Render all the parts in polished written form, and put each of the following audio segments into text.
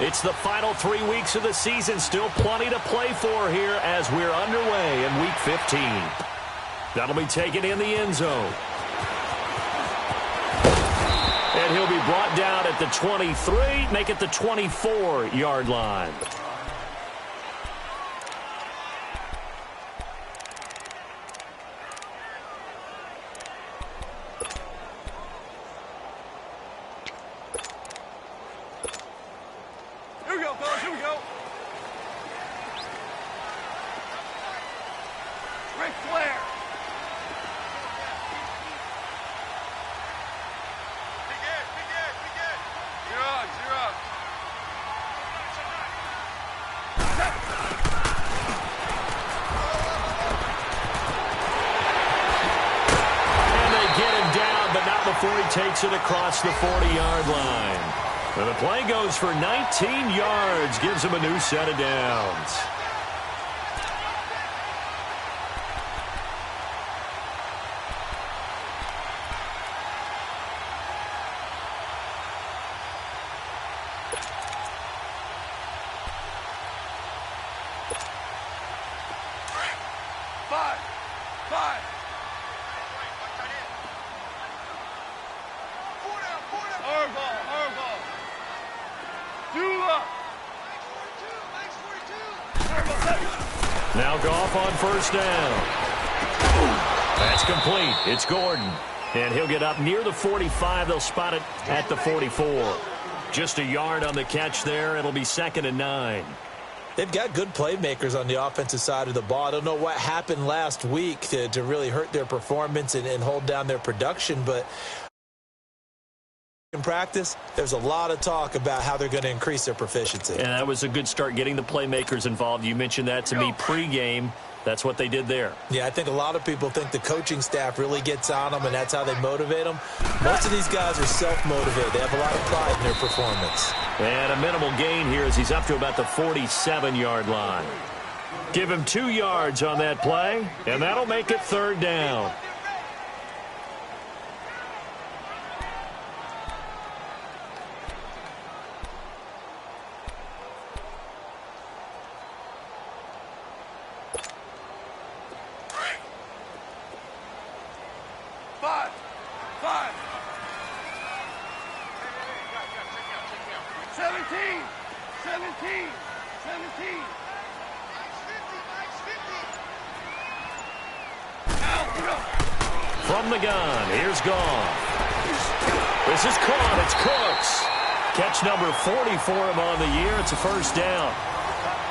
It's the final 3 weeks of the season. Still plenty to play for here as we're underway in Week 15. That'll be taken in the end zone. And he'll be brought down at the 23, make it the 24-yard line. Here we go, fellas. Here we go. Ric Flair. You're up. And they get him down, but not before he takes it across the 40-yard line. And the play goes for 19 yards, gives him a new set of downs. Five. Hard ball. Dula. Now Goff on first down. That's complete. It's Gordon. And he'll get up near the 45. They'll spot it at the 44. Just a yard on the catch there. It'll be 2nd and 9. They've got good playmakers on the offensive side of the ball. I don't know what happened last week to really hurt their performance and hold down their production, but in practice, there's a lot of talk about how they're going to increase their proficiency. And that was a good start getting the playmakers involved. You mentioned that to me pregame. That's what they did there. Yeah, I think a lot of people think the coaching staff really gets on them, and that's how they motivate them. Most of these guys are self-motivated. They have a lot of pride in their performance. And a minimal gain here as he's up to about the 47-yard line. Give him 2 yards on that play, and that'll make it 3rd down. Five. 17. From the gun, here's Goff. This is caught. It's Cooks. Catch number 40 for him on the year. It's a first down.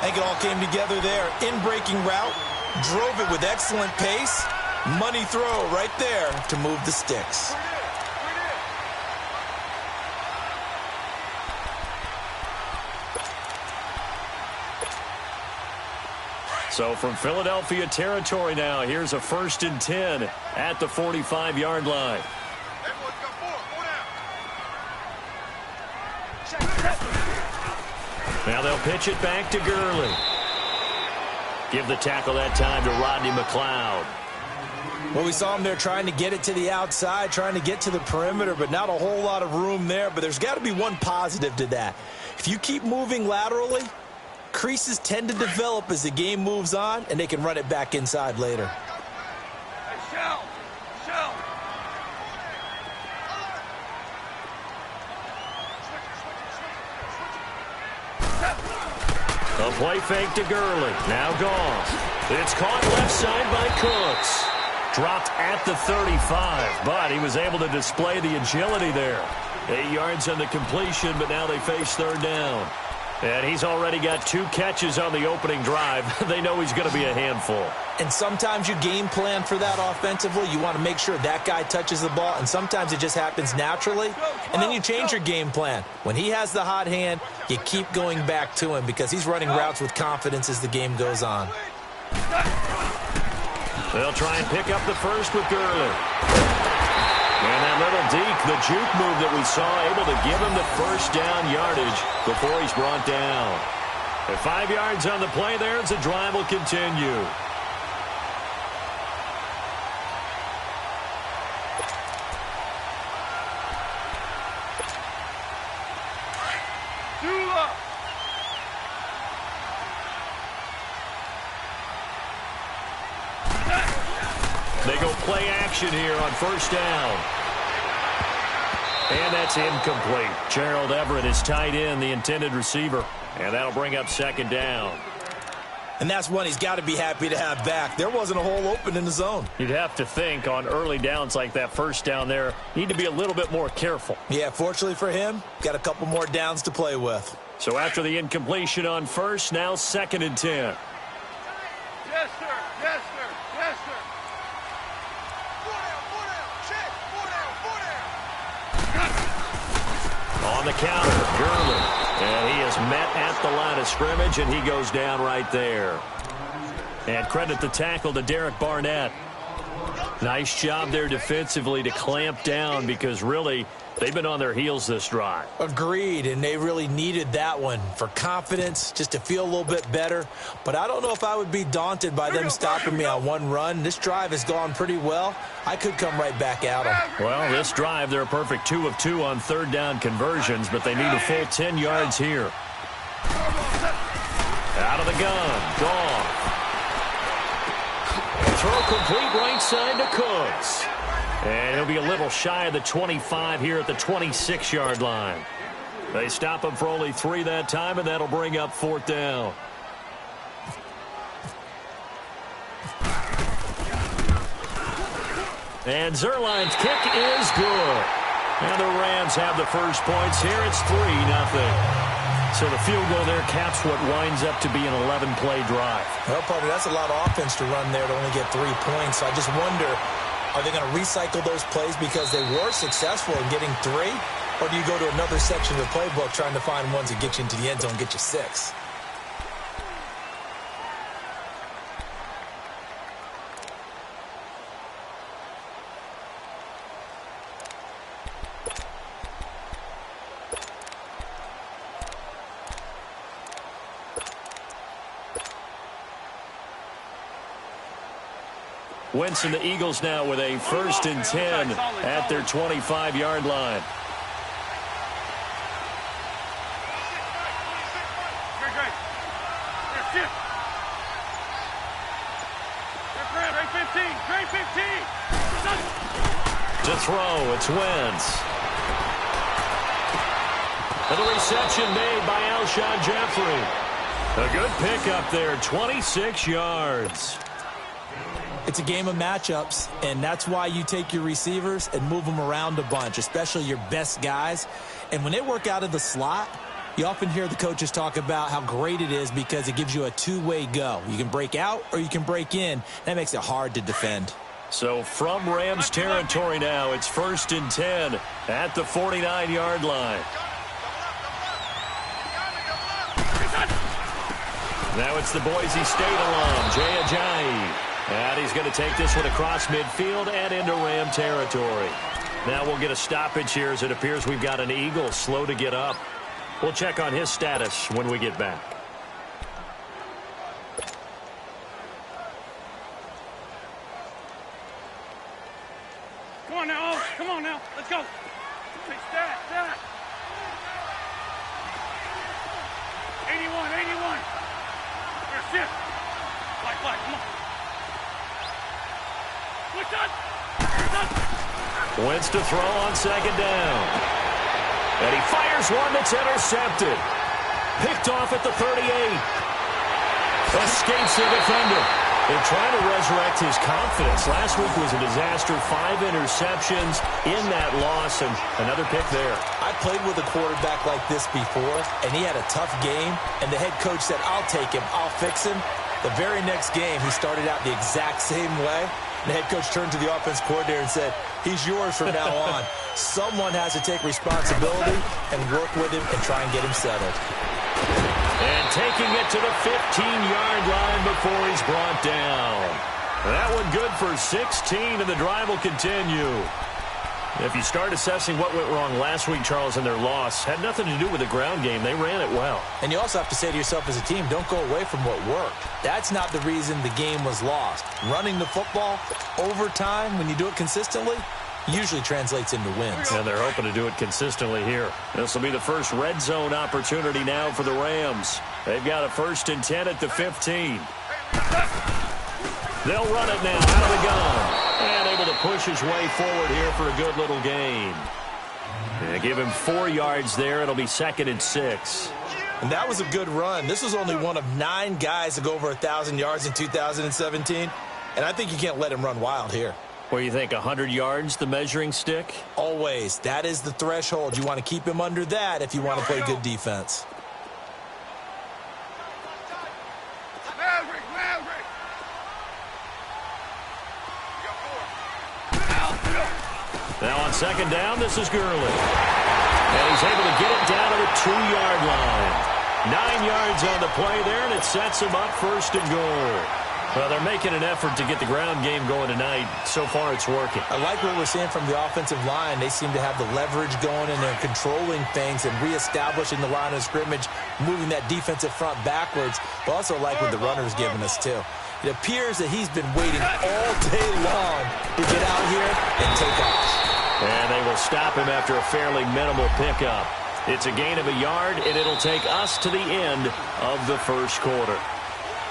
I think it all came together there. In-breaking route, drove it with excellent pace. Money throw right there to move the sticks. So from Philadelphia territory now, here's a 1st and 10 at the 45-yard line. Now they'll pitch it back to Gurley. Give the tackle that time to Rodney McLeod. Well, we saw him there trying to get it to the outside, trying to get to the perimeter, but not a whole lot of room there. But there's got to be one positive to that. If you keep moving laterally, creases tend to develop as the game moves on, and they can run it back inside later. Shell. A play fake to Gurley. Now Goff. It's caught left side by Cooks. Dropped at the 35, but he was able to display the agility there. 8 yards on the completion, but now they face 3rd down. And he's already got 2 catches on the opening drive. They know he's going to be a handful. And sometimes you game plan for that offensively. You want to make sure that guy touches the ball, and sometimes it just happens naturally. And then you change your game plan. When he has the hot hand, you keep going back to him because he's running routes with confidence as the game goes on. They'll try and pick up the first with Gurley. And that little deke, the juke move that we saw, able to give him the first down yardage before he's brought down. At 5 yards on the play there, as the drive will continue. action here on first down. And that's incomplete. Gerald Everett is tied in, the intended receiver. And that'll bring up second down. And that's one he's got to be happy to have back. There wasn't a hole open in the zone. You'd have to think on early downs like that first down there, need to be a little bit more careful. Yeah, fortunately for him, got a couple more downs to play with. So after the incompletion on first, now 2nd and 10. Yes, sir. Yes, sir. Yes, sir. On the counter, Gurley. And he is met at the line of scrimmage, and he goes down right there. And credit the tackle to Derek Barnett. Nice job there defensively to clamp down because really they've been on their heels this drive. Agreed, and they really needed that one for confidence, just to feel a little bit better. But I don't know if I would be daunted by them stopping me on one run. This drive has gone pretty well. I could come right back at them. Well, this drive, they're a perfect 2 of 2 on third down conversions, but they need a full 10 yards here. Out of the gun, Goff. Throw complete right side to Cooks. And he'll be a little shy of the 25 here at the 26-yard line. They stop him for only 3 that time, and that'll bring up 4th down. And Zuerlein's kick is good. And the Rams have the first points here. It's 3-0. So the field goal there caps what winds up to be an 11-play drive. Well, partner, that's a lot of offense to run there to only get 3 points. So I just wonder, are they going to recycle those plays because they were successful in getting 3? Or do you go to another section of the playbook trying to find ones that get you into the end zone and get you 6? Wentz and the Eagles now with a 1st and 10 at their 25-yard line. To throw, it's Wentz. And the reception made by Alshon Jeffrey. A good pickup there, 26 yards. It's a game of matchups, and that's why you take your receivers and move them around a bunch, especially your best guys. And when they work out of the slot, you often hear the coaches talk about how great it is because it gives you a two-way go. You can break out or you can break in. That makes it hard to defend. So from Rams territory now, it's 1st and 10 at the 49-yard line. Now it's the Boise State alum, Jay Ajayi. And he's going to take this one across midfield and into Ram territory. Now we'll get a stoppage here as it appears we've got an Eagle slow to get up. We'll check on his status when we get back. Come on now, Oaks. Come on now. Let's go. Hey, stat. 81. Here, shift. Black, come on. Wentz to throw on 2nd down. And he fires one that's intercepted. Picked off at the 38. Escapes the defender. They're trying to resurrect his confidence. Last week was a disaster. 5 interceptions in that loss, and another pick there. I played with a quarterback like this before, and he had a tough game, and the head coach said, I'll take him, I'll fix him. The very next game, he started out the exact same way. The head coach turned to the offense coordinator and said, he's yours from now on. Someone has to take responsibility and work with him and try and get him settled. And taking it to the 15-yard line before he's brought down. That one good for 16, and the drive will continue. If you start assessing what went wrong last week, Charles, in their loss, had nothing to do with the ground game. They ran it well. And you also have to say to yourself as a team, don't go away from what worked. That's not the reason the game was lost. Running the football over time, when you do it consistently, usually translates into wins. And they're hoping to do it consistently here. This will be the first red zone opportunity now for the Rams. They've got a 1st and 10 at the 15. They'll run it now out of the gun. And able to push his way forward here for a good little gain. And give him 4 yards there. It'll be 2nd and 6. And that was a good run. This was only one of 9 guys to go over 1,000 yards in 2017. And I think you can't let him run wild here. What do you think, 100 yards, the measuring stick? Always. That is the threshold. You want to keep him under that if you want to play good defense. Now on 2nd down, this is Gurley. And he's able to get it down to the 2-yard line. 9 yards on the play there, and it sets him up 1st and goal. Well, they're making an effort to get the ground game going tonight. So far, it's working. I like what we're seeing from the offensive line. They seem to have the leverage going, and they're controlling things and reestablishing the line of scrimmage, moving that defensive front backwards. But also like what the runner's giving us, too. It appears that he's been waiting all day long to get out here and take off. And they will stop him after a fairly minimal pickup. It's a gain of a yard, and it'll take us to the end of the 1st quarter.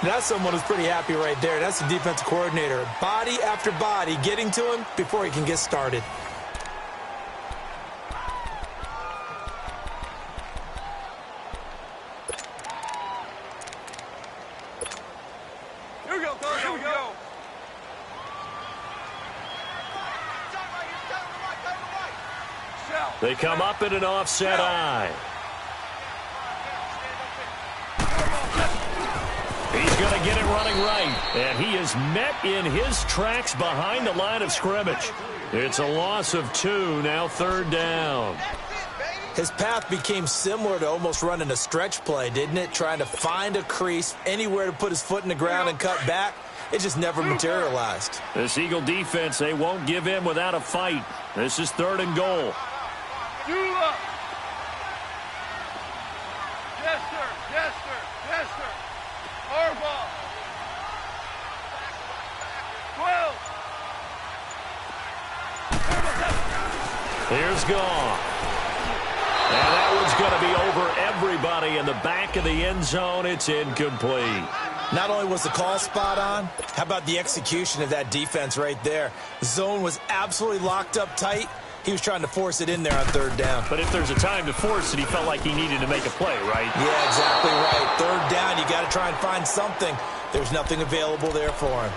That's someone who's pretty happy right there. That's the defensive coordinator. Body after body getting to him before he can get started. Here we go, Coach. Here we go. They come up in an offset eye. He's going to get it running right. And he is met in his tracks behind the line of scrimmage. It's a loss of 2, now 3rd down. His path became similar to almost running a stretch play, didn't it? Trying to find a crease, anywhere to put his foot in the ground and cut back. It just never materialized. This Eagle defense, they won't give in without a fight. This is 3rd and goal. Dula. Yes, sir. Yes, sir. Yes, sir. Harbaugh. 12. Here's Goff. And that one's going to be over everybody in the back of the end zone. It's incomplete. Not only was the call spot on, how about the execution of that defense right there? The zone was absolutely locked up tight. He was trying to force it in there on 3rd down. But if there's a time to force it, he felt like he needed to make a play, right? Yeah, exactly right. 3rd down, you got to try and find something. There's nothing available there for him.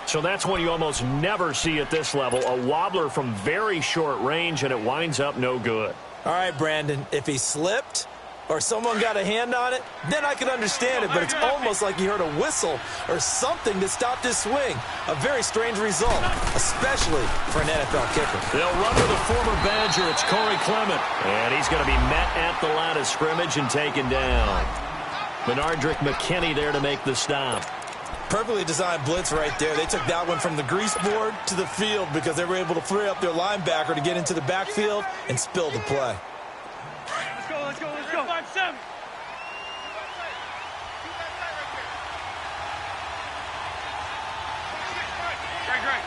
So that's one you almost never see at this level. A wobbler from very short range, and it winds up no good. All right, Brandon, if he slipped or someone got a hand on it, then I could understand it, but it's almost like he heard a whistle or something that stopped his swing. A very strange result, especially for an NFL kicker. They'll run with a former Badger. It's Corey Clement, and he's going to be met at the line of scrimmage and taken down. Benardrick McKinney there to make the stop. Perfectly designed blitz right there. They took that one from the grease board to the field because they were able to free up their linebacker to get into the backfield and spill the play. Let's go, let's go, let's go. 5-7. Great.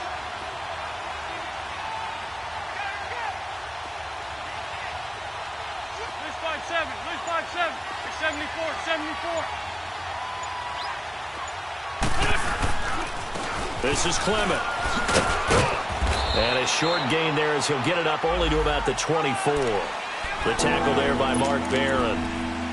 Lose 5-7. It's 74. This is Clement. And a short gain there as he'll get it up only to about the 24. The tackle there by Mark Barron.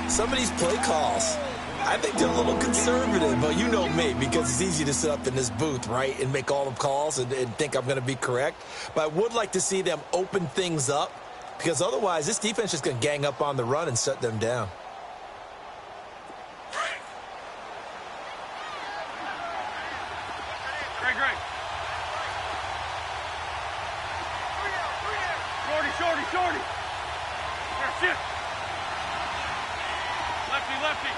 Some of these play calls, I think they're a little conservative, but you know me, because it's easy to sit up in this booth, right, and make all the calls and think I'm going to be correct. But I would like to see them open things up, because otherwise this defense is going to gang up on the run and shut them down. Great. Shorty. There, sit. Lefty.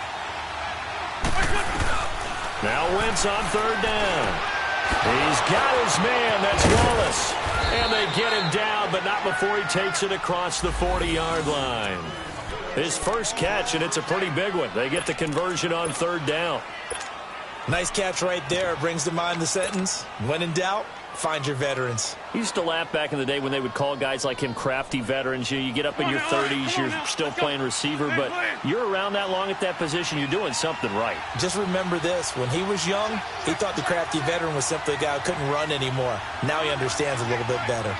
Now Wentz on 3rd down. He's got his man. That's Wallace. And they get him down, but not before he takes it across the 40-yard line. His first catch, and it's a pretty big one. They get the conversion on 3rd down. Nice catch right there. Brings to mind the sentence, when in doubt, find your veterans. He used to laugh back in the day when they would call guys like him crafty veterans. You get up in your 30s, you're still playing receiver, but you're around that long at that position, you're doing something right. Just remember this. When he was young, he thought the crafty veteran was simply a guy who couldn't run anymore. Now he understands a little bit better.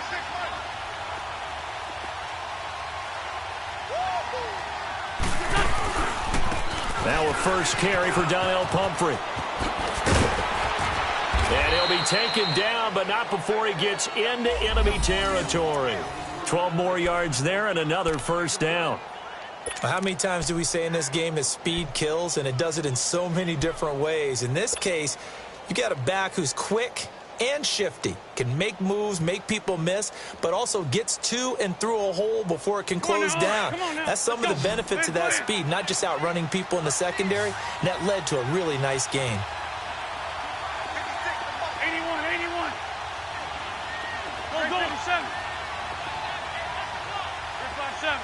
Now a first carry for Donnell Pumphrey. And he'll be taken down, but not before he gets into enemy territory. 12 more yards there and another first down. How many times do we say in this game that speed kills, and it does it in so many different ways? In this case, you got a back who's quick and shifty, can make moves, make people miss, but also gets to and through a hole before it can close down. That's some of the benefits of that speed, not just outrunning people in the secondary, and that led to a really nice game. 81. Go, 7. 3-5-7.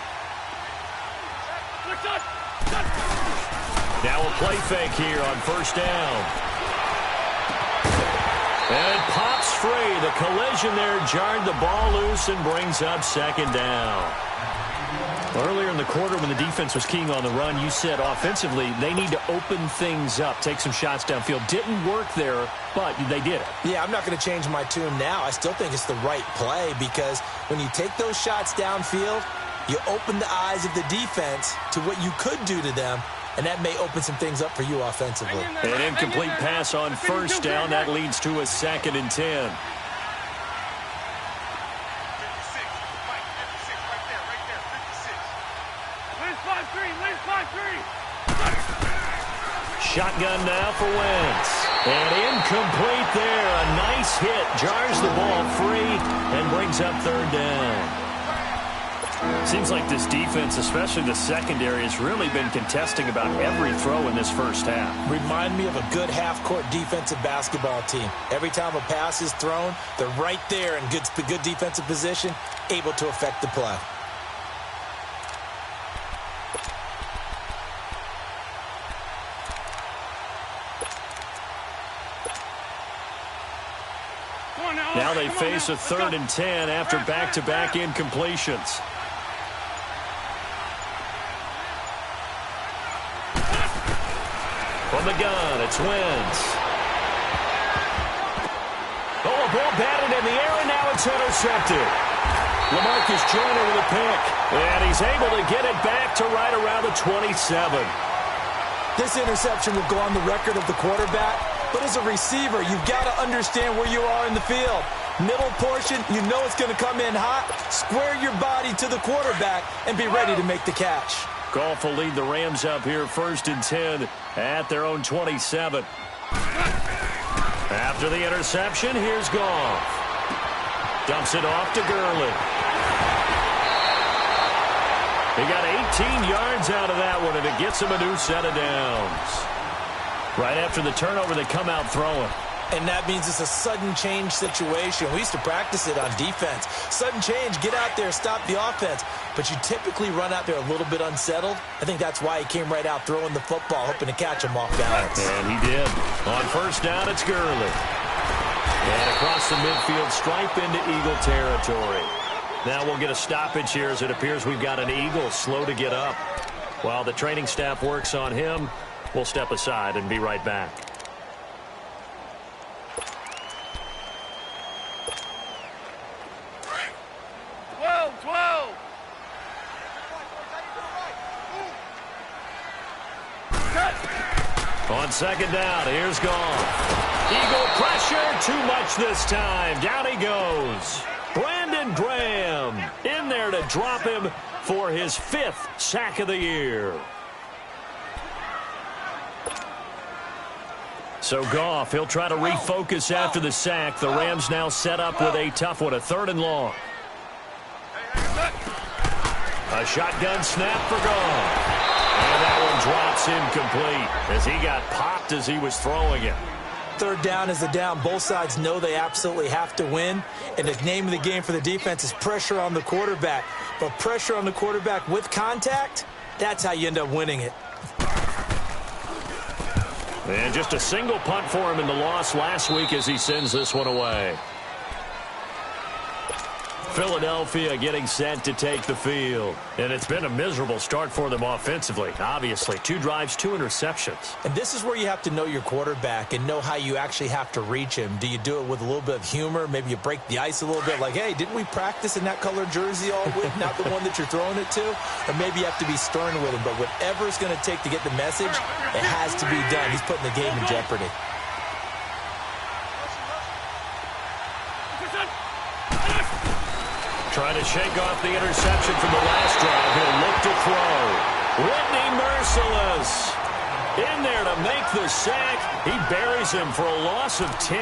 Now a play fake here on first down. And it pops free. The collision there jarred the ball loose and brings up second down. Earlier in the quarter when the defense was keying on the run, you said offensively they need to open things up, take some shots downfield. Didn't work there, but they did it. Yeah, I'm not going to change my tune now. I still think it's the right play because when you take those shots downfield, you open the eyes of the defense to what you could do to them, and that may open some things up for you offensively. An incomplete pass on first down. That leads to a 2nd and 10. Shotgun now for Wentz. And incomplete there. A nice hit. Jars the ball free and brings up 3rd down. Seems like this defense, especially the secondary, has really been contesting about every throw in this first half. Remind me of a good half-court defensive basketball team. Every time a pass is thrown, they're right there in good defensive position, able to affect the play. Now they face a 3rd and 10 after back-to-back incompletions. From the gun, it's Wentz. Oh, a ball batted in the air, and now it's intercepted. LaMarcus Joyner with a pick, and he's able to get it back to right around the 27. This interception will go on the record of the quarterback, but as a receiver, you've got to understand where you are in the field. Middle portion, you know it's going to come in hot. Square your body to the quarterback and be ready to make the catch. Goff will lead the Rams up here 1st and 10 at their own 27. After the interception, here's Goff. Dumps it off to Gurley. He got 18 yards out of that one, and it gets him a new set of downs. Right after the turnover, they come out throwing. And that means it's a sudden change situation. We used to practice it on defense. Sudden change, get out there, stop the offense. But you typically run out there a little bit unsettled. I think that's why he came right out throwing the football, hoping to catch him off balance. And he did. On first down, it's Gurley. And across the midfield stripe into Eagle territory. Now we'll get a stoppage here as it appears we've got an Eagle slow to get up. While the training staff works on him, we'll step aside and be right back. On second down, here's Goff. Eagle pressure, too much this time. Down he goes. Brandon Graham in there to drop him for his 5th sack of the year. So Goff, he'll try to refocus after the sack. The Rams now set up with a tough one, a 3rd and long. A shotgun snap for Goff. And that one drops incomplete as he got popped as he was throwing it. 3rd down is the down. Both sides know they absolutely have to win. And the name of the game for the defense is pressure on the quarterback. But pressure on the quarterback with contact, that's how you end up winning it. And just a single punt for him in the loss last week as he sends this one away. Philadelphia getting set to take the field. And it's been a miserable start for them offensively, obviously. 2 drives, 2 interceptions. And this is where you have to know your quarterback and know how you actually have to reach him. Do you do it with a little bit of humor? Maybe you break the ice a little bit like, hey, didn't we practice in that colored jersey all week, not the one that you're throwing it to? Or maybe you have to be stern with him. But whatever it's going to take to get the message, it has to be done. He's putting the game in jeopardy. Trying to shake off the interception from the last drive. He'll look to throw. Whitney Mercilus in there to make the sack. He buries him for a loss of 10.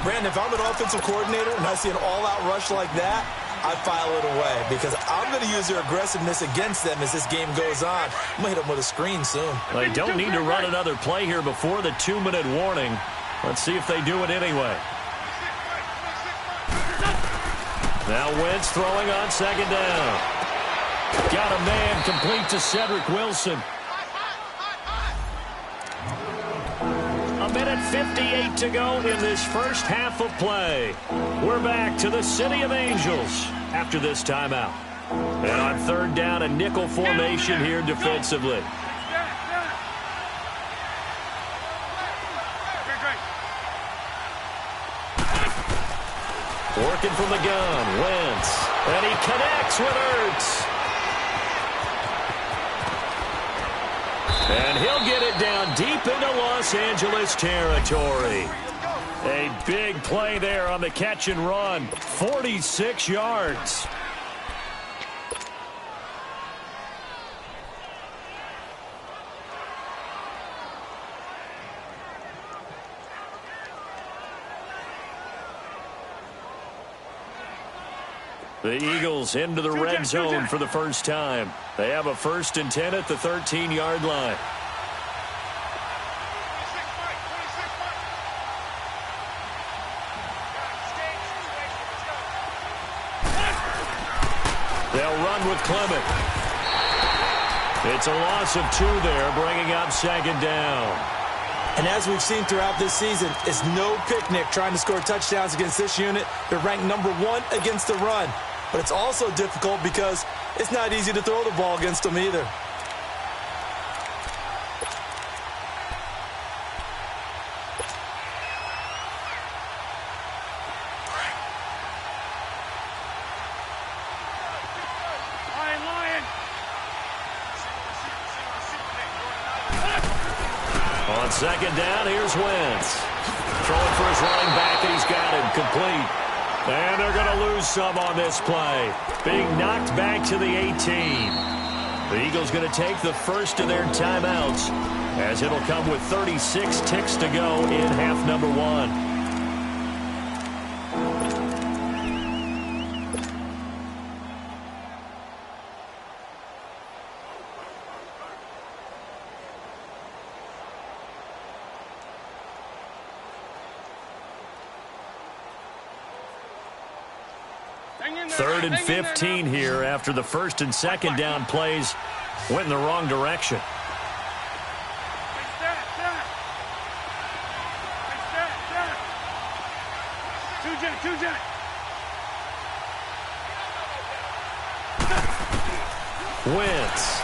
Brandon, if I'm an offensive coordinator and I see an all-out rush like that, I file it away because I'm going to use their aggressiveness against them as this game goes on. I'm going to hit them with a screen soon. They don't need to run another play here before the 2-minute warning. Let's see if they do it anyway. Now Wentz throwing on second down. Got a man complete to Cedric Wilson. 1:58 to go in this first half of play. We're back to the City of Angels after this timeout. And on third down, a nickel formation here defensively. Working from the gun, Wentz. And he connects with Ertz. And he'll get it down deep into Los Angeles territory. A big play there on the catch and run. 46 yards. The Eagles into the red zone for the first time. They have a 1st and 10 at the 13-yard line. They'll run with Clement. It's a loss of 2 there, bringing up second down. And as we've seen throughout this season, it's no picnic trying to score touchdowns against this unit. They're ranked #1 against the run. But it's also difficult because it's not easy to throw the ball against them either. On second down, here's Wentz. Throwing for his running back, and he's got him complete. And they're going to lose some on this play. Being knocked back to the 18. The Eagles going to take the first of their timeouts as it'll come with 36 ticks to go in half number 1. Third and 15 here after the 1st and 2nd down plays went in the wrong direction. Wentz.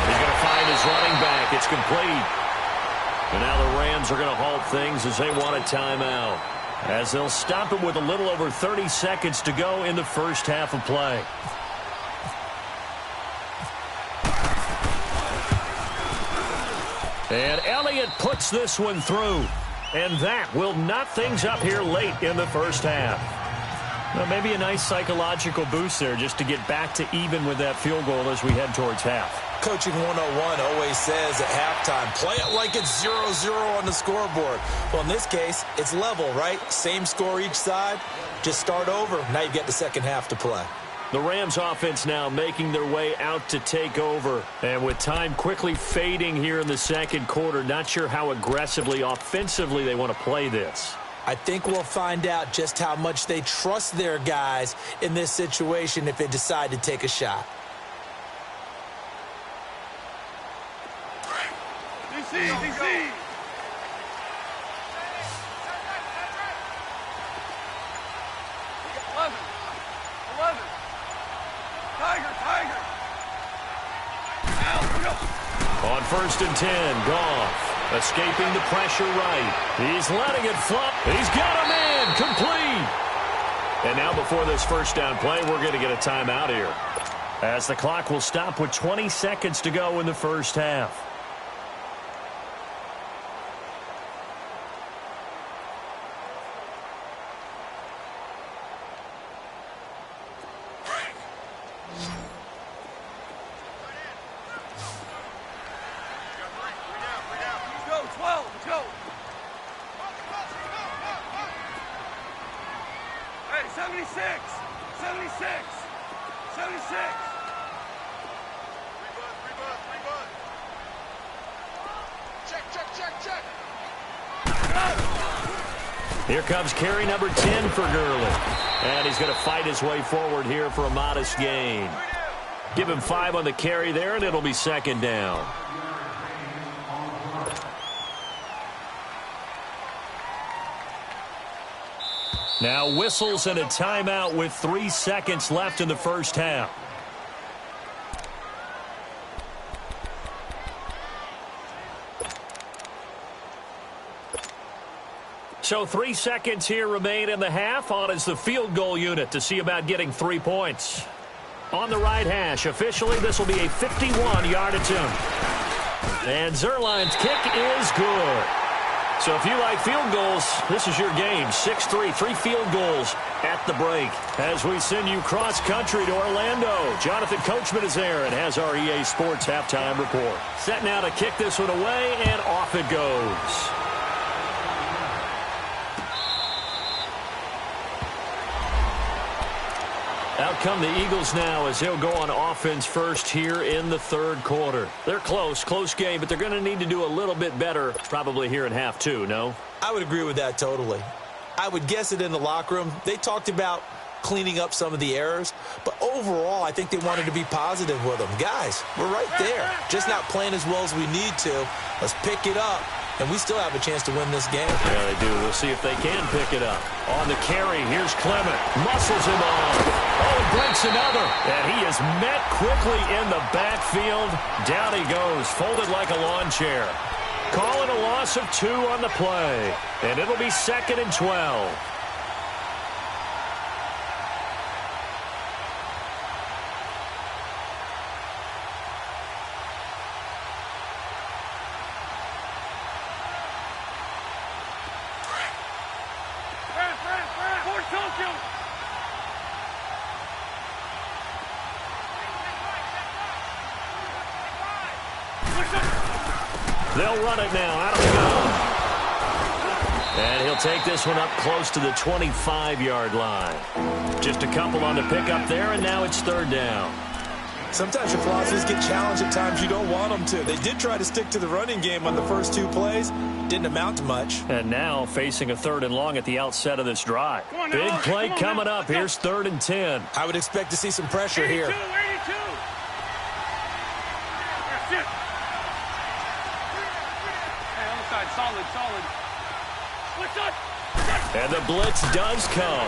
He's going to find his running back. It's complete. And now the Rams are going to halt things as they want a timeout, as they'll stop it with a little over 30 seconds to go in the first half of play. And Elliott puts this one through. And that will knot things up here late in the first half. Well, maybe a nice psychological boost there just to get back to even with that field goal as we head towards half. Coaching 101 always says at halftime, play it like it's 0-0 on the scoreboard. Well, in this case, it's level, right? Same score each side. Just start over. Now you get the second half to play. The Rams offense now making their way out to take over. And with time quickly fading here in the second quarter, not sure how aggressively, offensively they want to play this. I think we'll find out just how much they trust their guys in this situation if they decide to take a shot. DC, DC. 11. Tiger, Tiger. On 1st and 10, Goff escaping the pressure right. He's letting it flop. He's got a man complete. And now before this first down play, we're going to get a timeout here, as the clock will stop with 20 seconds to go in the first half. Let's go. Hey, 76. 76. 76. Check. Here comes carry number 10 for Gurley. And he's going to fight his way forward here for a modest gain. Give him 5 on the carry there, and it'll be 2nd down. Now whistles and a timeout with 3 seconds left in the first half. So 3 seconds here remain in the half. On is the field goal unit to see about getting 3 points. On the right hash, officially this will be a 51-yard attempt. And Zuerlein's kick is good. So if you like field goals, this is your game. 6-3, 3 field goals at the break. As we send you cross-country to Orlando, Jonathan Coachman is there and has our EA Sports halftime report. Set now to kick this one away, and off it goes. Out come the Eagles now as they'll go on offense first here in the third quarter. They're close game, but they're going to need to do a little bit better probably here in half 2, no? I would agree with that totally. I would guess it in the locker room. They talked about cleaning up some of the errors, but overall I think they wanted to be positive with them. Guys, we're right there. Just not playing as well as we need to. Let's pick it up, and we still have a chance to win this game. Yeah, they do. We'll see if they can pick it up. On the carry, here's Clement. Muscles him on. Oh, breaks another. And he is met quickly in the backfield. Down he goes, folded like a lawn chair. Calling a loss of 2 on the play. And it'll be 2nd and 12. They'll run it now. Out of the gun. And he'll take this one up close to the 25-yard line. Just a couple on the pickup there, and now it's 3rd down. Sometimes your philosophies get challenged at times you don't want them to. They did try to stick to the running game on the first 2 plays. Didn't amount to much. And now facing a 3rd and long at the outset of this drive. Big play coming up. Here's 3rd and 10. I would expect to see some pressure here. 82. Solid. And the blitz does come.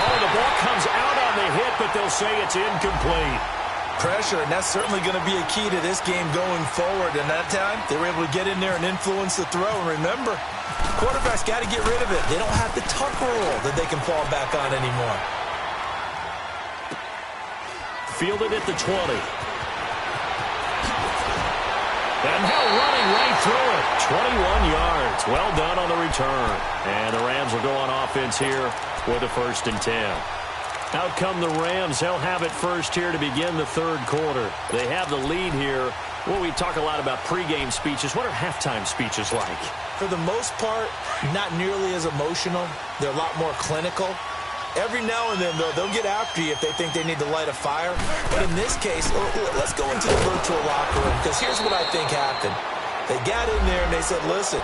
Oh, the ball comes out on the hit, but they'll say it's incomplete. Pressure, and that's certainly going to be a key to this game going forward. And that time, they were able to get in there and influence the throw. And remember, quarterbacks got to get rid of it. They don't have the tuck rule that they can fall back on anymore. Fielded at the 20. And now running right through it. 21 yards. Well done on the return. And the Rams will go on offense here with a 1st and 10. Out come the Rams. They'll have it first here to begin the 3rd quarter. They have the lead here. Well, we talk a lot about pregame speeches. What are halftime speeches like? For the most part, not nearly as emotional. They're a lot more clinical. Every now and then, though, they'll get after you if they think they need to light a fire. But in this case, let's go into the virtual locker room, because here's what I think happened. They got in there and they said, listen,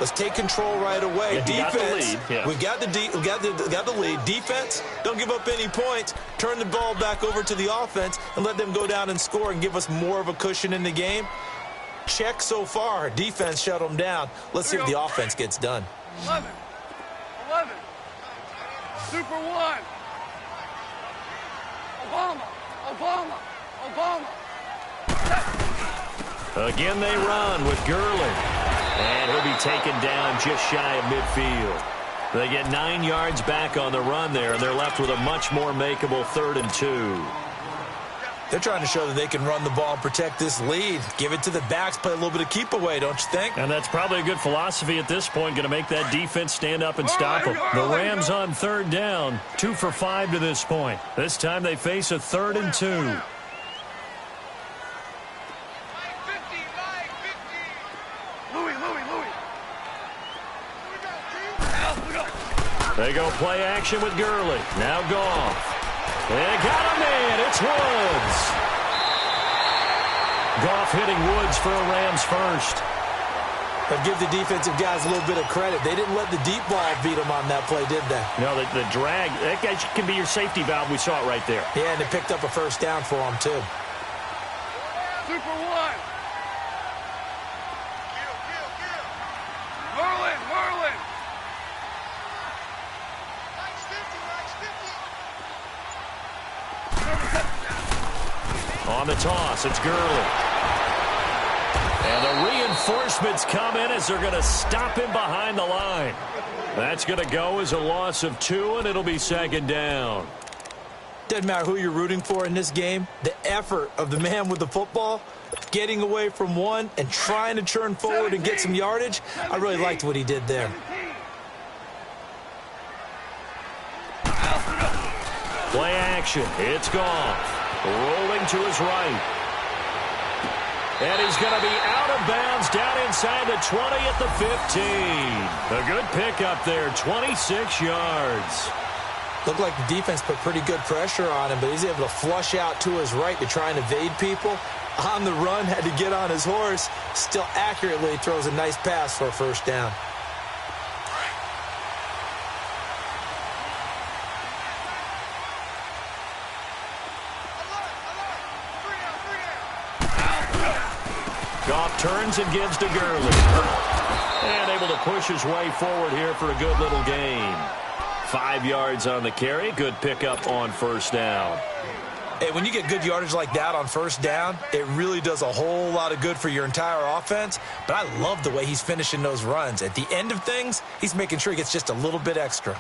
let's take control right away. Yeah, defense, we got the lead. Defense, don't give up any points. Turn the ball back over to the offense and let them go down and score and give us more of a cushion in the game. check so far. Defense shut them down. Let's see if the offense gets done. 11. Super 1. Obama. Again they run with Gurley. And he'll be taken down just shy of midfield. They get 9 yards back on the run there, and they're left with a much more makeable 3rd and 2. They're trying to show that they can run the ball and protect this lead. Give it to the backs, play a little bit of keep away, don't you think? And that's probably a good philosophy at this point, going to make that defense stand up and stop them. The Rams on 3rd down, 2 for 5 to this point. This time they face a 3rd and 2. They go play action with Gurley. Now Goff. They got him in. It's Woods. Goff hitting Woods for a Rams first. But give the defensive guys a little bit of credit. They didn't let the deep ball beat them on that play, did they? No, the drag, that guy can be your safety valve. We saw it right there. Yeah, and they picked up a first down for them, too. Super 1. Merlin. On the toss, it's Gurley. And the reinforcements come in as they're going to stop him behind the line. That's going to go as a loss of 2, and it'll be 2nd down. Doesn't matter who you're rooting for in this game. The effort of the man with the football, getting away from one and trying to churn forward and get some yardage, I really liked what he did there. Play action. It's Goff. Rolling to his right. And he's going to be out of bounds down inside the 20 at the 15. A good pickup there, 26 yards. Looked like the defense put pretty good pressure on him, but he's able to flush out to his right to try and evade people. On the run, had to get on his horse. Still accurately throws a nice pass for a first down. Goff turns and gives to Gurley. And able to push his way forward here for a good little gain. 5 yards on the carry. Good pickup on first down. Hey, when you get good yardage like that on first down, it really does a whole lot of good for your entire offense. But I love the way he's finishing those runs. At the end of things, he's making sure he gets just a little bit extra.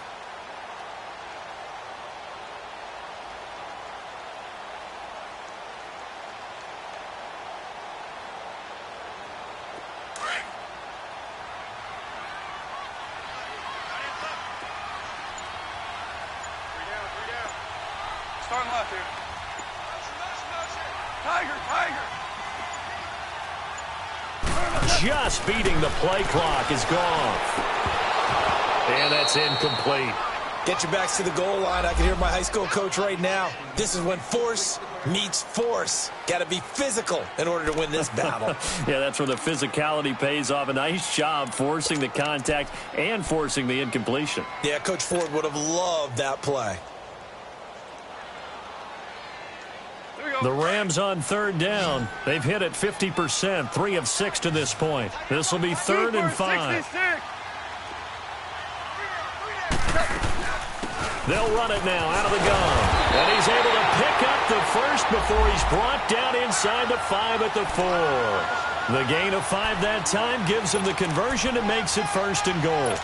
Starting left here. Tiger. Just beating the play clock is Goff. And that's incomplete. Get your backs to the goal line. I can hear my high school coach right now. This is when force meets force. Got to be physical in order to win this battle. Yeah, that's where the physicality pays off. A nice job forcing the contact and forcing the incompletion. Yeah, Coach Ford would have loved that play. The Rams on 3rd down. They've hit it 50%, 3 of 6 to this point. This will be 3rd and 5. 66. They'll run it now out of the gun. And he's able to pick up the first before he's brought down inside the 5 at the 4. The gain of 5 that time gives him the conversion and makes it 1st and goal.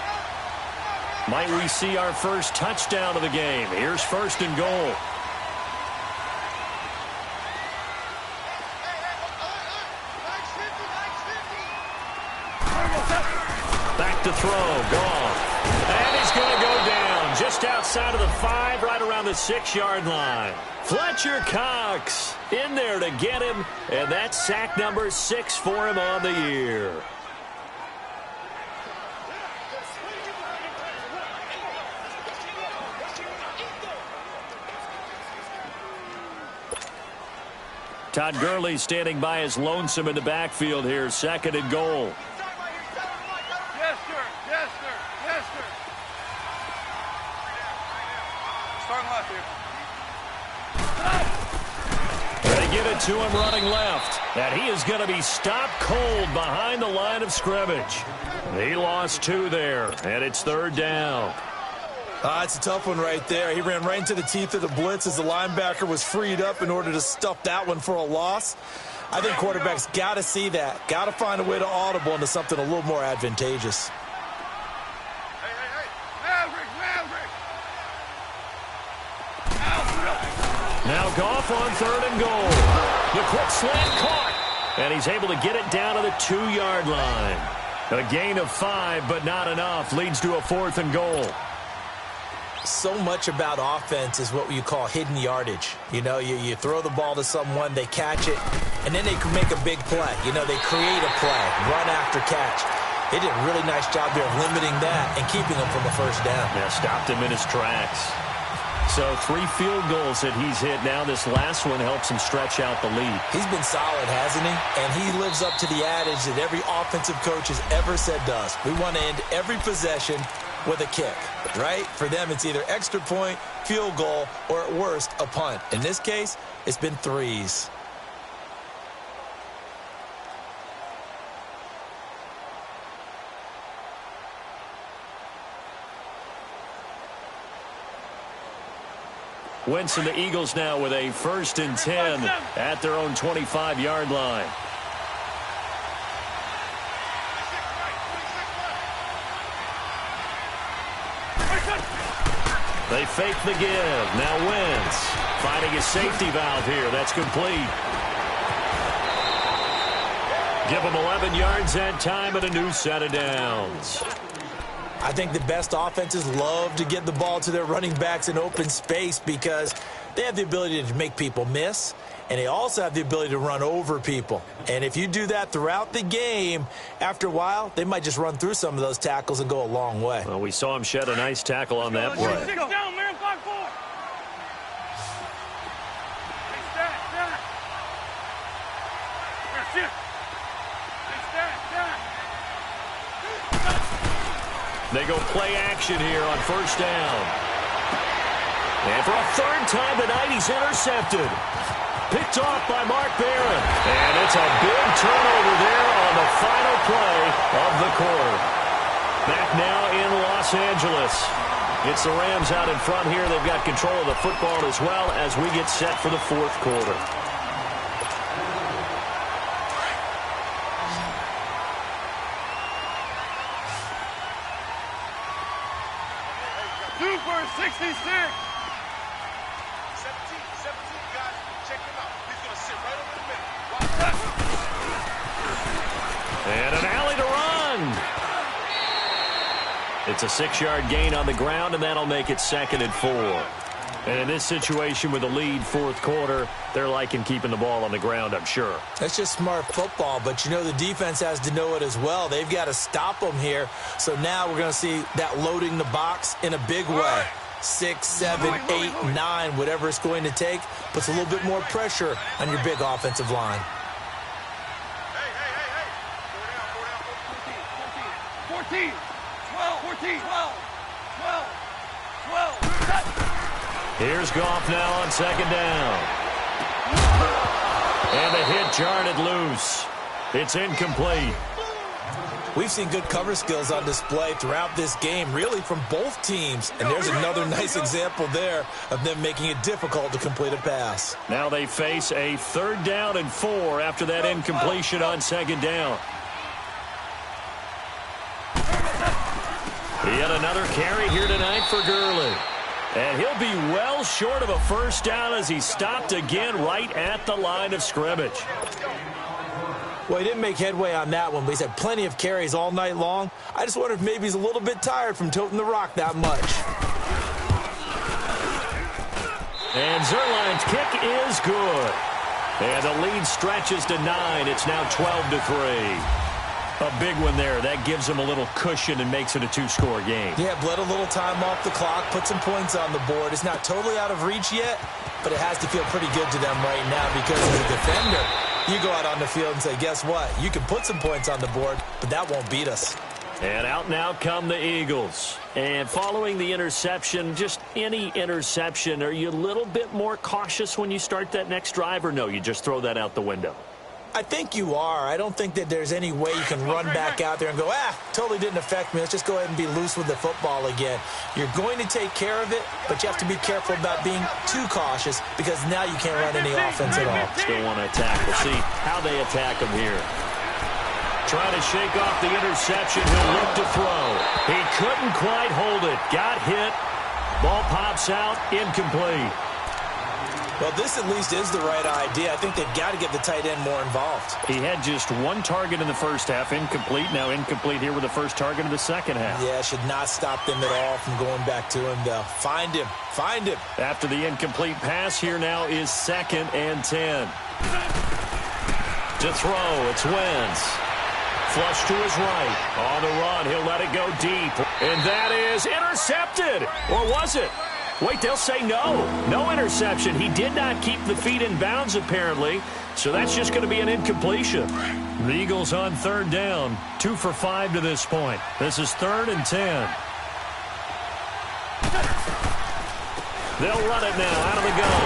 Might we see our first touchdown of the game? Here's 1st and goal. Back to throw, Goff. And he's going to go down just outside of the 5, right around the 6-yard line. Fletcher Cox in there to get him, and that's sack number 6 for him on the year. Todd Gurley standing by as lonesome in the backfield here, 2nd and goal. Yes, sir. Yes, sir. Yes, sir. Starting left here. They get it to him running left. And he is going to be stopped cold behind the line of scrimmage. He lost 2 there, and it's 3rd down. It's a tough one right there. He ran right into the teeth of the blitz as the linebacker was freed up in order to stuff that one for a loss. I think quarterbacks got to see that. Got to find a way to audible into something a little more advantageous. Now Goff on 3rd and goal. The quick slant caught. And he's able to get it down to the 2-yard line. A gain of 5, but not enough. Leads to a 4th and goal. So much about offense is what you call hidden yardage. You know, you throw the ball to someone, they catch it, and then they can make a big play. You know, they create a play, run after catch. They did a really nice job there of limiting that and keeping him from a first down. Yeah, stopped him in his tracks. So 3 field goals that he's hit. Now this last one helps him stretch out the lead. He's been solid, hasn't he? And he lives up to the adage that every offensive coach has ever said to us. We want to end every possession with a kick, right? For them, it's either extra point, field goal, or at worst, a punt. In this case, it's been 3s. Wentz and the Eagles now with a 1st and 10 at their own 25-yard line. They fake the give. Now Wentz finding his safety valve here. That's complete. Give him 11 yards that time and a new set of downs. I think the best offenses love to get the ball to their running backs in open space because they have the ability to make people miss, and they also have the ability to run over people. And if you do that throughout the game, after a while, they might just run through some of those tackles and go a long way. Well, we saw him shed a nice tackle on that play. 6 down, man, 5-4. They go play action here on 1st down. And for a 3rd time tonight, he's intercepted. Picked off by Mark Barron. And it's a big turnover there on the final play of the quarter. Back now in Los Angeles. It's the Rams out in front here. They've got control of the football as well as we get set for the 4th quarter. Super 66. 17, guys. Check him out. He's going to sit right over the middle. Watch that. And an alley to run. It's a 6-yard gain on the ground, and that'll make it 2nd and 4. And in this situation with a lead 4th quarter, they're liking keeping the ball on the ground, I'm sure. That's just smart football, but you know the defense has to know it as well. They've got to stop them here. So now we're going to see that loading the box in a big way. 6, 7, 8, 9, whatever it's going to take, puts a little bit more pressure on your big offensive line. Hey. 14. 12. 14. 12. 12. 12. Here's Goff now on 2nd down. And the hit jarred it loose. It's incomplete. We've seen good cover skills on display throughout this game, really from both teams. And there's another nice example there of them making it difficult to complete a pass. Now they face a 3rd down and 4 after that incompletion on 2nd down. Yet another carry here tonight for Gurley. And he'll be well short of a 1st down as he's stopped again right at the line of scrimmage. Well, he didn't make headway on that one, but he's had plenty of carries all night long. I just wonder if maybe he's a little bit tired from toting the rock that much. And Zuerlein's kick is good. And the lead stretches to 9. It's now 12-3. A big one there. That gives them a little cushion and makes it a 2-score game. Yeah, bled a little time off the clock, put some points on the board. It's not totally out of reach yet, but it has to feel pretty good to them right now because as a defender, you go out on the field and say, guess what? You can put some points on the board, but that won't beat us. And out now come the Eagles. And following the interception, just any interception, are you a little bit more cautious when you start that next drive, or no, you just throw that out the window? I think you are. I don't think that there's any way you can run back out there and go, totally didn't affect me. Let's just go ahead and be loose with the football again. You're going to take care of it, but you have to be careful about being too cautious because now you can't run any offense at all. Still want to attack. We'll see how they attack him here. Trying to shake off the interception. He'll look to throw. He couldn't quite hold it. Got hit. Ball pops out. Incomplete. Well, this at least is the right idea. I think they've got to get the tight end more involved. He had just one target in the first half. Incomplete. Now incomplete here with the first target of the second half. Yeah, should not stop them at all from going back to him, though. Find him. Find him. After the incomplete pass, here now is 2nd and 10. To throw, it's Wentz. Flush to his right. On the run, he'll let it go deep. And that is intercepted. Or was it? Wait, they'll say no. No interception. He did not keep the feet in bounds, apparently. So that's just going to be an incompletion. The Eagles on 3rd down. 2 for 5 to this point. This is 3rd and 10. They'll run it now out of the gun.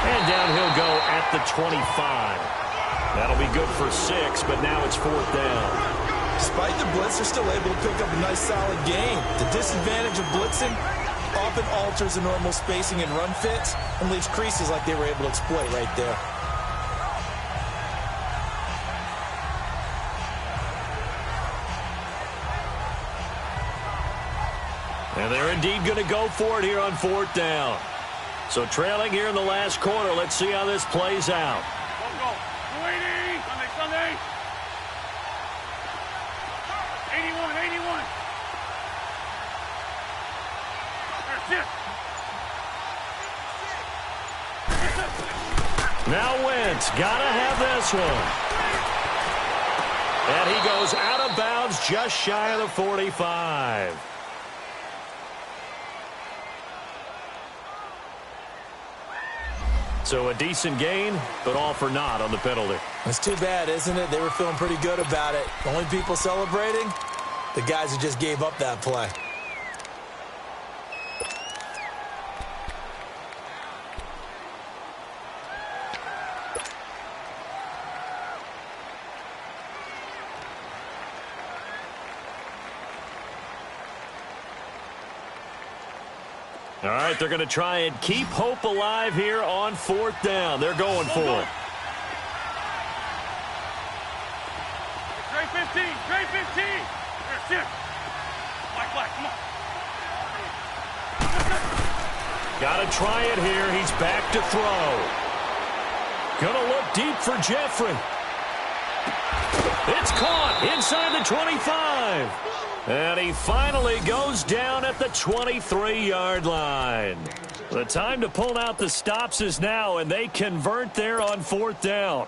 And down he'll go at the 25. That'll be good for 6, but now it's 4th down. Despite the blitz, they're still able to pick up a nice, solid game. The disadvantage of blitzing often alters the normal spacing and run fits and leaves creases like they were able to exploit right there. And they're indeed going to go for it here on 4th down. So trailing here in the last quarter. Let's see how this plays out. Go. 280. Sunday. 81. Now Wentz, gotta have this one. And he goes out of bounds just shy of the 45. So a decent gain, but all for naught on the penalty. It's too bad, isn't it? They were feeling pretty good about it. The only people celebrating, the guys who just gave up that play. All right, they're going to try and keep hope alive here on 4th down. They're going for it. Trey 15. Black, come on. Got to try it here. He's back to throw. Going to look deep for Jeffrey. It's caught inside the 25. And he finally goes down at the 23-yard line. The time to pull out the stops is now, and they convert there on 4th down.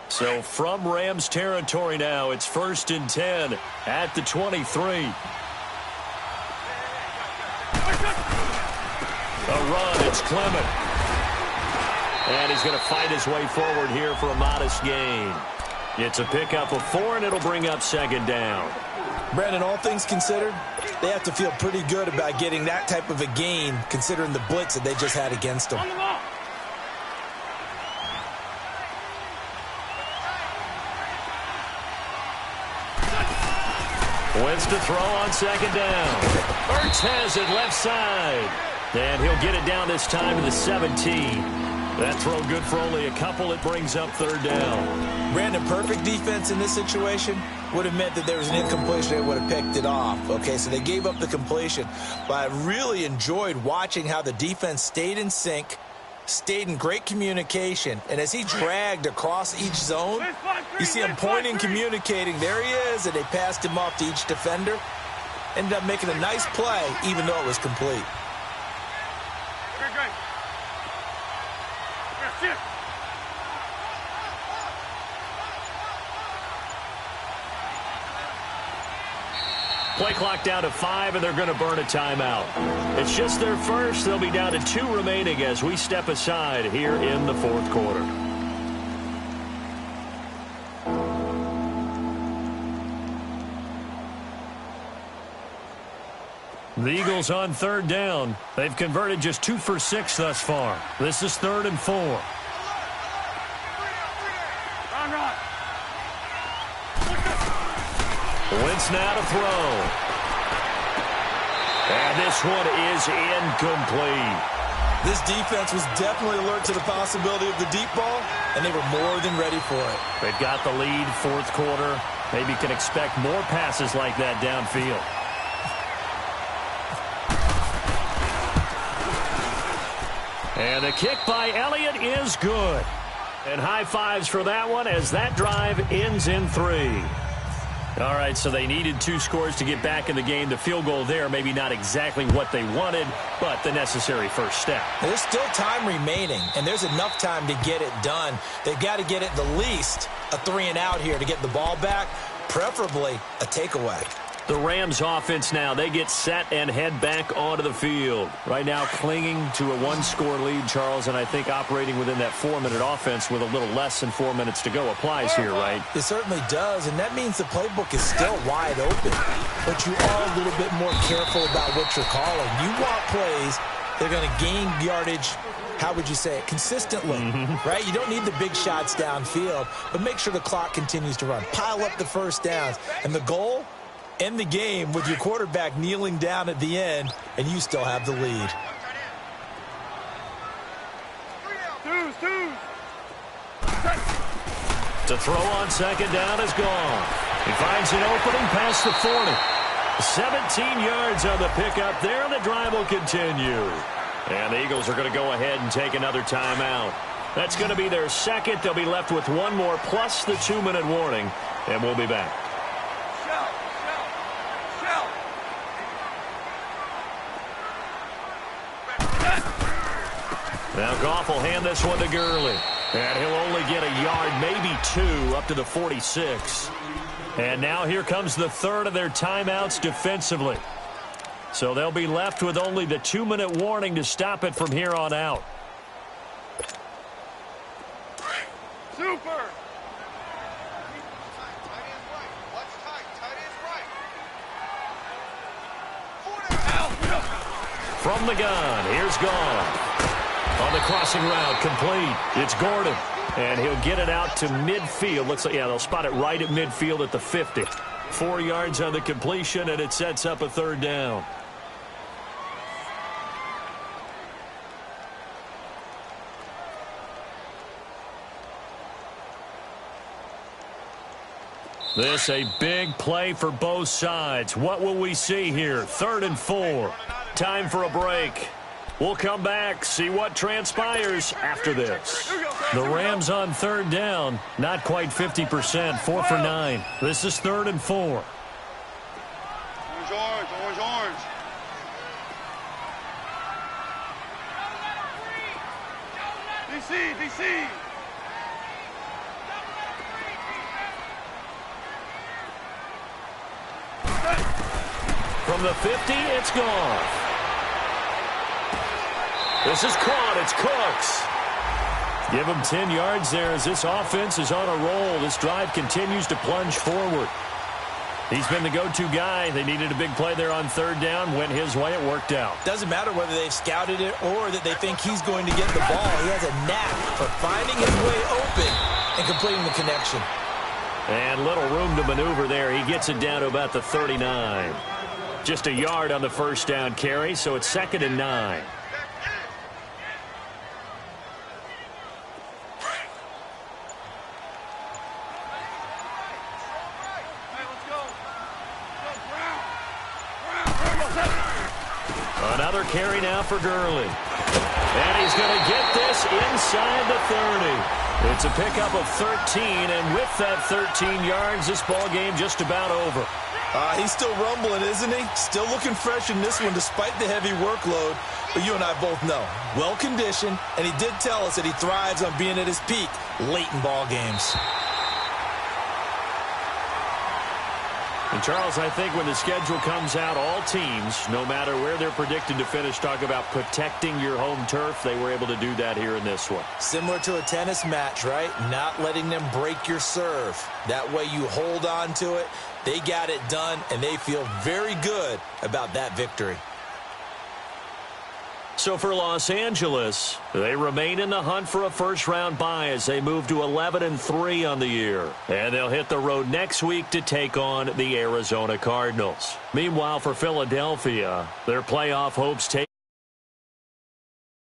So from Rams territory now, it's 1st and 10 at the 23. A run, it's Clement. And he's going to fight his way forward here for a modest gain. It's a pickup of 4, and it'll bring up 2nd down. Brandon, all things considered, they have to feel pretty good about getting that type of a gain, considering the blitz that they just had against them. On the ball. Wentz to throw on 2nd down. Ertz has it left side. And he'll get it down this time to the 17. That throw good for only a couple. It brings up 3rd down. Brandon, perfect defense in this situation would have meant that there was an incompletion. They would have picked it off. Okay, so they gave up the completion. But I really enjoyed watching how the defense stayed in sync, stayed in great communication. And as he dragged across each zone, you see him pointing, communicating. There he is, and they passed him off to each defender. Ended up making a nice play, even though it was complete. Play clock down to 5, and they're going to burn a timeout. It's just their first. They'll be down to 2 remaining as we step aside here in the fourth quarter. The Eagles on third down. They've converted just 2 for 6 thus far. This is 3rd and 4. Run. Wentz now to throw. And this one is incomplete. This defense was definitely alert to the possibility of the deep ball, and they were more than ready for it. They've got the lead, fourth quarter. Maybe can expect more passes like that downfield. And the kick by Elliott is good. And high fives for that one as that drive ends in 3. All right, so they needed 2 scores to get back in the game. The field goal there, maybe not exactly what they wanted, but the necessary first step. There's still time remaining, and there's enough time to get it done. They've got to get at the least a 3 and out here to get the ball back, preferably a takeaway. The Rams offense now, they get set and head back onto the field. Right now clinging to a 1-score lead, Charles, and I think operating within that 4-minute offense with a little less than 4 minutes to go applies here, right? It certainly does, and that means the playbook is still wide open. But you are a little bit more careful about what you're calling. You want plays that are going to gain yardage, how would you say it, consistently, right? You don't need the big shots downfield, but make sure the clock continues to run. Pile up the first downs, and the goal, end the game with your quarterback kneeling down at the end, and you still have the lead. To throw on second down is gone. He finds an opening past the 40. 17 yards on the pickup there, and the drive will continue. And the Eagles are going to go ahead and take another timeout. That's going to be their second. They'll be left with 1 more plus the 2-minute warning, and we'll be back. Now Goff will hand this one to Gurley. And he'll only get a yard, maybe 2, up to the 46. And now here comes the third of their timeouts defensively. So they'll be left with only the 2-minute warning to stop it from here on out. Super! From the gun, here's Goff. On the crossing route, complete. It's Gordon. And he'll get it out to midfield. Looks like, yeah, they'll spot it right at midfield at the 50. 4 yards on the completion, and it sets up a third down. This a big play for both sides. What will we see here? 3rd and 4. Time for a break. We'll come back, see what transpires after this. The Rams on third down, not quite 50%, 4 for 9. This is 3rd and 4. Orange, orange, orange. DC. From the 50, it's gone. This is caught. It's Cooks. Give him 10 yards there as this offense is on a roll. This drive continues to plunge forward. He's been the go-to guy. They needed a big play there on third down. Went his way. It worked out. Doesn't matter whether they've scouted it or that they think he's going to get the ball. He has a knack for finding his way open and completing the connection. And little room to maneuver there. He gets it down to about the 39. Just a yard on the first down carry, so it's 2nd and 9. Another carry now for Gurley. And he's going to get this inside the 30. It's a pickup of 13, and with that 13 yards, this ball game just about over. He's still rumbling, isn't he? Still looking fresh in this one despite the heavy workload. But you and I both know, well-conditioned, and he did tell us that he thrives on being at his peak late in ball games. And, Charles, I think when the schedule comes out, all teams, no matter where they're predicted to finish, talk about protecting your home turf. They were able to do that here in this one. Similar to a tennis match, right? Not letting them break your serve. That way you hold on to it. They got it done, and they feel very good about that victory. So for Los Angeles, they remain in the hunt for a first-round bye as they move to 11-3 on the year. And they'll hit the road next week to take on the Arizona Cardinals. Meanwhile, for Philadelphia, their playoff hopes take